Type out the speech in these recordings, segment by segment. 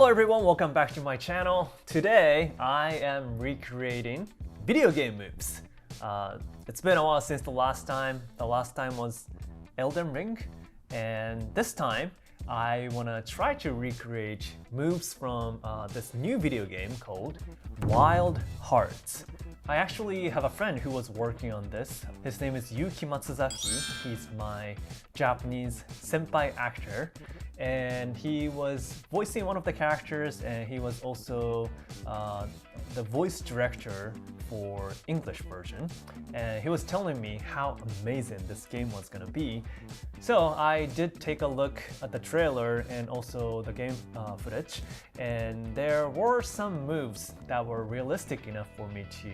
everyone, welcome back to my channel. Today I am recreating video game moves. It's been a while since the last time. The last time was Elden Ring, and this time I want to try to recreate moves from this new video game called Wild Hearts. I actually have a friend who was working on this. His name is Yuki Matsuzaki. He's my Japanese senpai actor, and he was voicing one of the characters, and he was also the voice director for English version. And he was telling me how amazing this game was gonna be. So I did take a look at the trailer and also the game footage, and there were some moves that were realistic enough for me to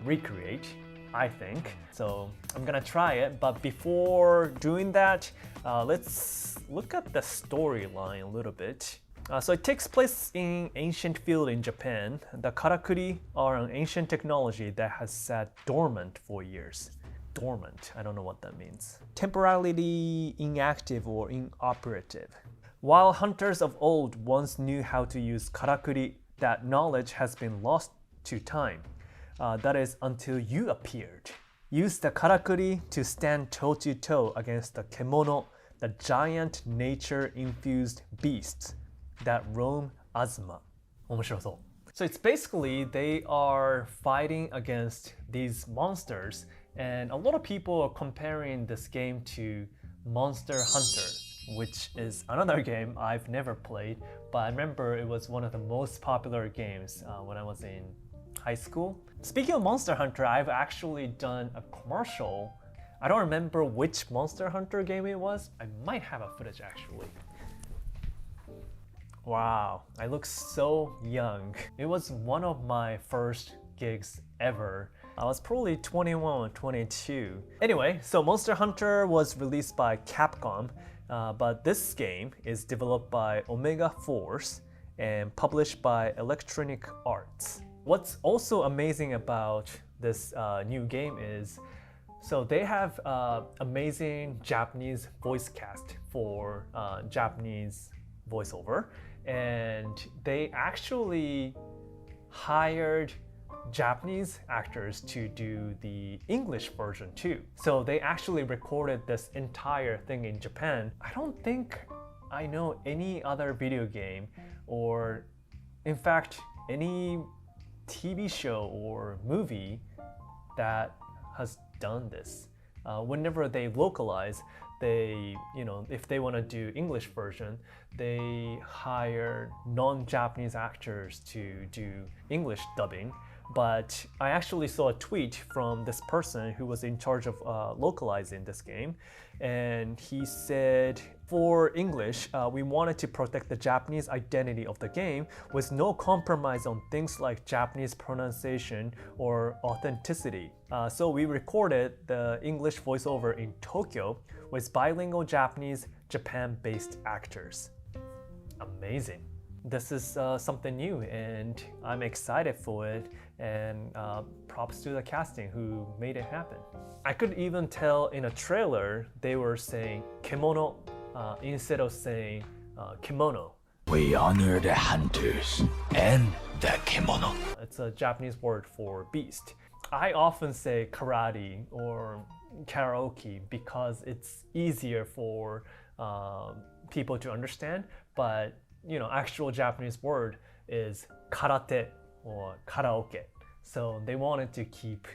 recreate, I think. So I'm gonna try it, but before doing that, let's look at the storyline a little bit. So it takes place in ancient field in Japan. The karakuri are an ancient technology that has sat dormant for years. Dormant, I don't know what that means. Temporarily inactive or inoperative. While hunters of old once knew how to use karakuri, that knowledge has been lost to time. That is until you appeared. Use the karakuri to stand toe-to-toe against the kemono, the giant nature-infused beasts that roam Azuma. 面白そう. So it's basically they are fighting against these monsters, and a lot of people are comparing this game to Monster Hunter, which is another game I've never played, but I remember it was one of the most popular games when I was in high school. Speaking of Monster Hunter, I've actually done a commercial. I don't remember which Monster Hunter game it was. I might have a footage actually. Wow, I look so young. It was one of my first gigs ever. I was probably 21 or 22. Anyway, so Monster Hunter was released by Capcom, but this game is developed by Omega Force and published by Electronic Arts. What's also amazing about this new game is, so they have amazing Japanese voice cast for Japanese voiceover, and they actually hired Japanese actors to do the English version too. So they actually recorded this entire thing in Japan. I don't think I know any other video game, or in fact any TV show or movie that has done this. Whenever they localize, they, if they want to do English version, they hire non-Japanese actors to do English dubbing. But I actually saw a tweet from this person who was in charge of localizing this game, and he said, for English, we wanted to protect the Japanese identity of the game with no compromise on things like Japanese pronunciation or authenticity. So we recorded the English voiceover in Tokyo with bilingual Japanese, Japan-based actors. Amazing. This is something new, and I'm excited for it, and props to the casting who made it happen. I could even tell in a trailer they were saying kemono instead of saying kimono. We honor the hunters and the kimono. It's a Japanese word for beast. I often say karate or karaoke because it's easier for people to understand, but actual Japanese word is karate or karaoke. So they wanted to keep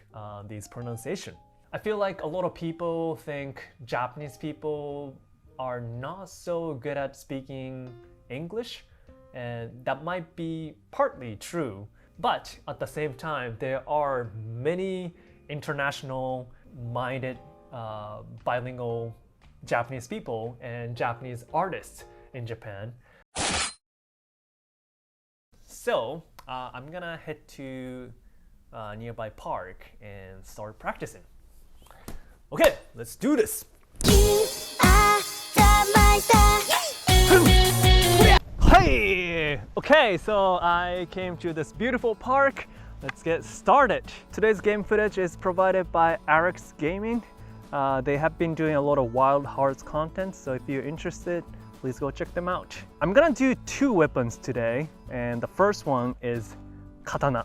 these pronunciation. I feel like a lot of people think Japanese people are not so good at speaking English, and that might be partly true. But at the same time, there are many international-minded bilingual Japanese people and Japanese artists in Japan. So I'm gonna head to a nearby park and start practicing. Okay, let's do this. Hey! Okay, so I came to this beautiful park. Let's get started. Today's game footage is provided by Arix Gaming. They have been doing a lot of Wild Hearts content, so if you're interested, please go check them out. I'm gonna do 2 weapons today, and the first one is Katana.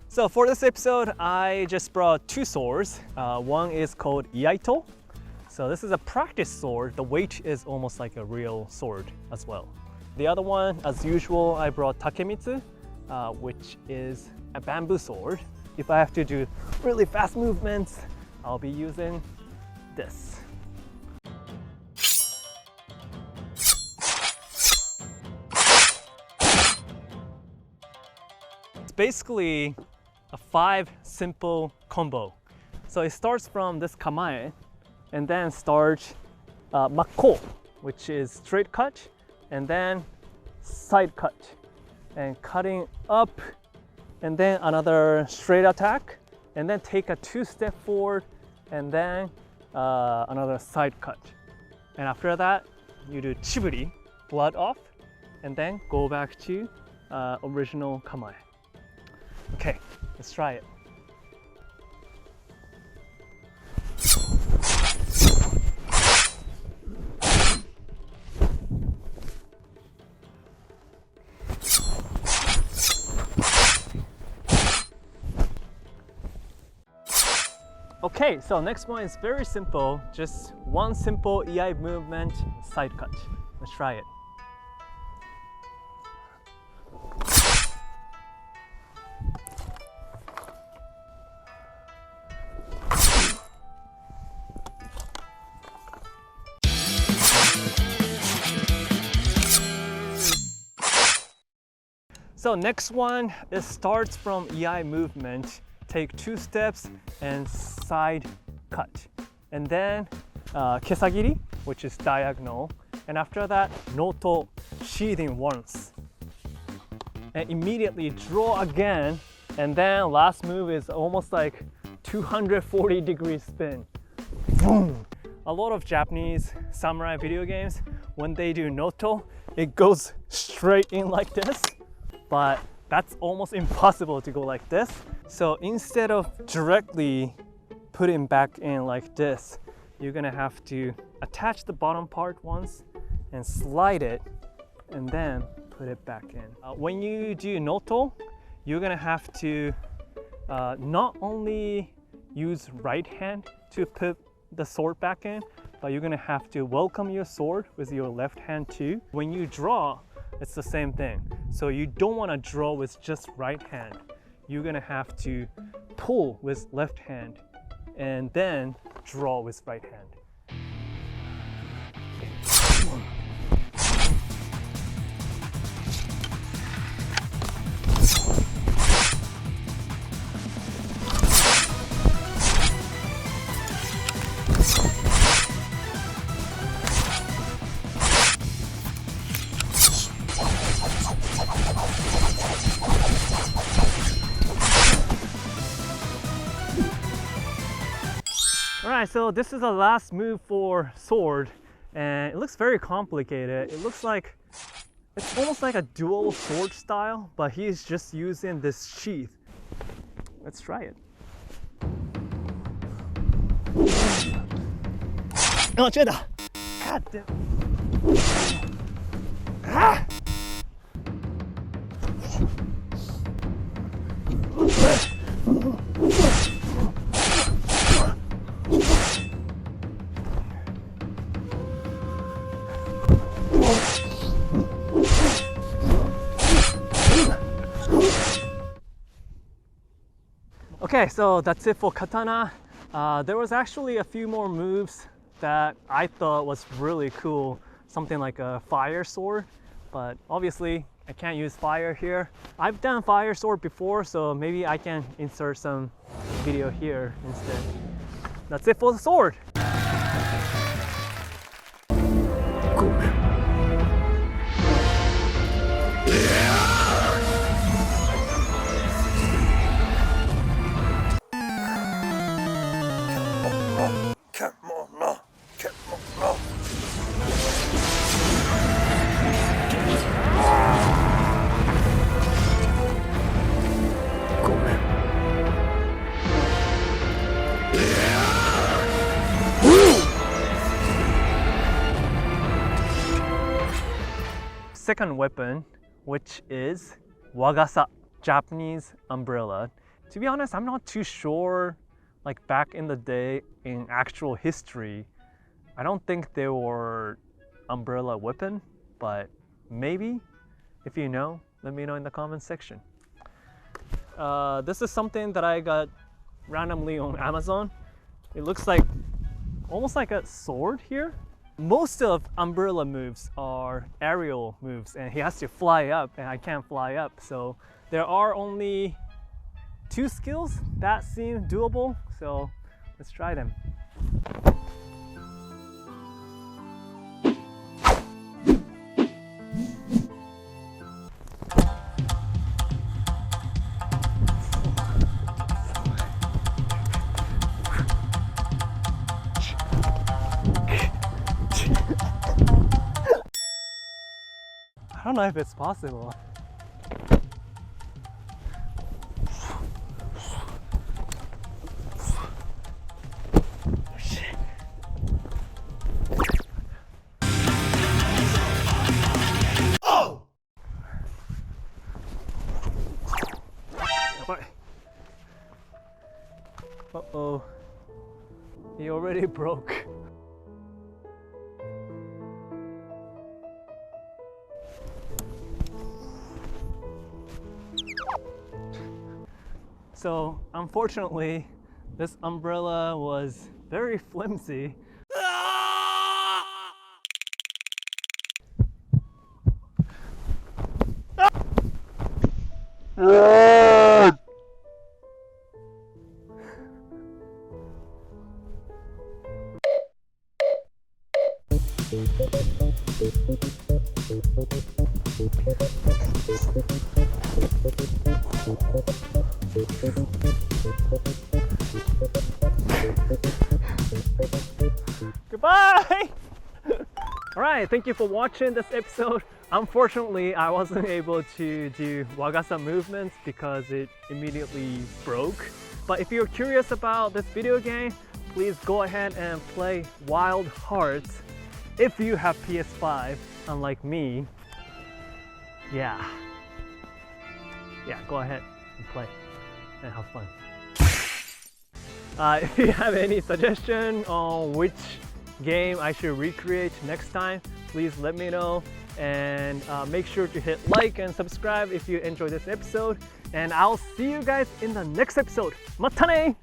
So for this episode, I just brought 2 swords. One is called Iaito. So this is a practice sword. The weight is almost like a real sword as well. The other one, as usual, I brought Takemitsu, which is a bamboo sword. If I have to do really fast movements, I'll be using this. It's basically a 5 simple combo. So it starts from this kamae and then starts makko, which is straight cut, and then side cut, and cutting up, and then another straight attack, and then take a 2-step forward, and then another side cut. And after that, you do chiburi, blood off, and then go back to original kamae. Okay, let's try it. Okay, so next one is very simple. Just one simple EI movement, side cut. Let's try it. So next one, it starts from EI movement. Take 2 steps and side cut. And then kesagiri, which is diagonal. And after that, noto, sheathing once. And immediately draw again. And then last move is almost like 240-degree spin. Boom! A lot of Japanese samurai video games, when they do noto, it goes straight in like this. But that's almost impossible to go like this. So instead of directly putting back in like this, you're gonna have to attach the bottom part once and slide it and then put it back in. When you do noto, you're gonna have to not only use right hand to put the sword back in, but you're gonna have to welcome your sword with your left hand too. When you draw, it's the same thing. So you don't want to draw with just right hand. You're gonna have to pull with left hand and then draw with right hand. Alright, so this is the last move for sword, and it looks very complicated. It looks like it's almost like a dual sword style, but he's just using this sheath. Let's try it. Oh, God damn. Ah! Okay, so that's it for katana. There was actually a few more moves that I thought was really cool, something like a fire sword, but obviously I can't use fire here. I've done fire sword before, so maybe I can insert some video here instead. That's it for the sword. second weapon, which is Wagasa, Japanese umbrella. To be honest, I'm not too sure, like back in the day in actual history, I don't think they were umbrella weapon, but maybe, if you know, let me know in the comments section. This is something that I got randomly on Amazon. It looks like almost like a sword here. Most of umbrella moves are aerial moves and he has to fly up and I can't fly up. So there are only 2 skills that seem doable. So let's try them. I don't know if it's possible. Oh! Uh-oh. He already broke. So unfortunately, this umbrella was very flimsy. Goodbye! Alright, thank you for watching this episode. Unfortunately, I wasn't able to do Wagasa movements because it immediately broke. But if you're curious about this video game, please go ahead and play Wild Hearts if you have PS5, unlike me. Yeah, go ahead and play and have fun. If you have any suggestion on which game I should recreate next time, please let me know, and make sure to hit like and subscribe if you enjoyed this episode, and I'll see you guys in the next episode. Mata ne!